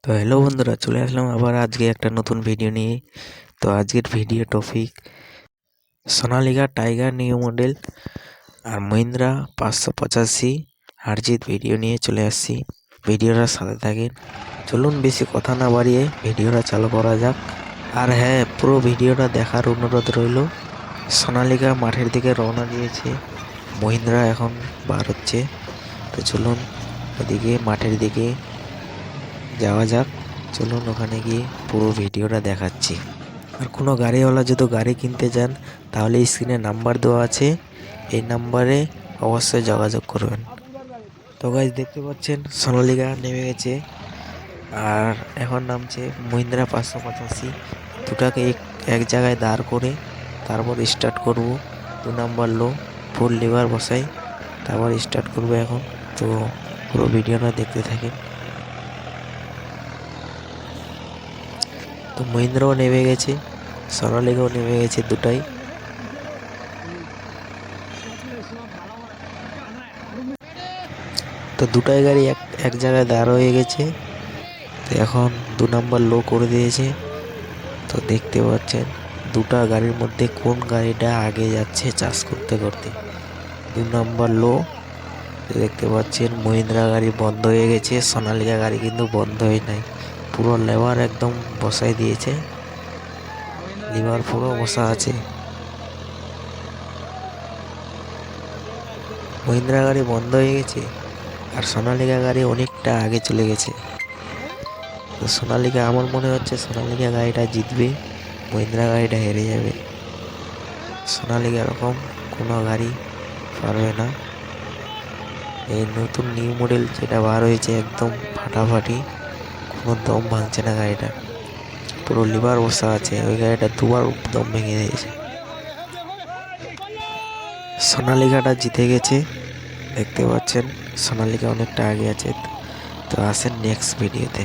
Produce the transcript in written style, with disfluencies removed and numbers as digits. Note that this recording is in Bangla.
তো হ্যালো বন্ধুরা, চলে আসলাম আবার আজকে একটা নতুন ভিডিও নিয়ে। তো আজকের video topic Sonalika tiger new model আর মহিন্দ্রা 585 হারজিত ভিডিও নিয়ে চলে আসছি। ভিডিওটা সাথে থাকেন। চলুন বেশি কথা না বাড়িয়ে ভিডিওটা চালু করা যাক। আর হ্যাঁ, পুরো ভিডিওটা দেখার অনুরোধ রইল। সোনালিকা মাঠের দিকে রওনা দিয়েছে, মহিন্দ্রা এখন বার হচ্ছে। তো চলুন ওদিকে মাঠের দিকে যাওয়া যাক। চলুন ওখানে গিয়ে পুরো ভিডিওটা দেখাচ্ছি। আর কোনো গাড়িওয়ালা যদি গাড়ি কিনতে যান তাহলে স্ক্রিনে নাম্বার দেওয়া আছে, এই নাম্বারে অবশ্যই যোগাযোগ করবেন। তো গাইস, দেখতে পাচ্ছেন সোনালিকা নেমে গেছে আর এখন নামছে মহিন্দ্রা 585। দুটাকে এক জায়গায় দাঁড় করে তারপর স্টার্ট করব। 2 নাম্বার লো, ফুল লিভার বসাই, তারপর স্টার্ট করবো এখন। তো পুরো ভিডিওটা দেখতে থাকেন। তো মহিন্দ্রাও নেমে গেছে, সোনালিকাও নেমে গেছে, দুটাই। তো দুটাই গাড়ি এক জায়গায় দাঁড় হয়ে গেছে। তো এখন 2 নাম্বার লো করে দিয়েছে। তো দেখতে পাচ্ছেন দুটা গাড়ির মধ্যে কোন গাড়িটা আগে যাচ্ছে চাষ করতে করতে। 2 নাম্বার লো। দেখতে পাচ্ছেন মহিন্দ্রা গাড়ি বন্ধ হয়ে গেছে, সোনালিকা গাড়ি কিন্তু বন্ধ হয়ে নাই। পুরো লেবার একদম বসাই দিয়েছে, লিভার পুরো বসা আছে। মহিন্দ্রা গাড়ি বন্ধ হয়ে গেছে আর সোনালিকা গাড়ি অনেকটা আগে চলে গেছে। তো সোনালিকা, আমার মনে হচ্ছে সোনালিকা গাড়িটা জিতবে, মহিন্দ্রা গাড়িটা হেরে যাবে। সোনালিকা এরকম কোনো গাড়ি পারবে না। এই নতুন নিউ মডেল যেটা বার হয়েছে একদম ফাটাফাটি, কোনো দম ভাঙছে না গাড়িটা, পুরো লিভার বসা আছে। ওই গাড়িটা দুবার দম ভেঙে দিয়েছে। সোনালিকাটা জিতে গেছে, দেখতে পাচ্ছেন সোনালিকা অনেকটা আগে আছে। তো আসেন নেক্সট ভিডিওতে।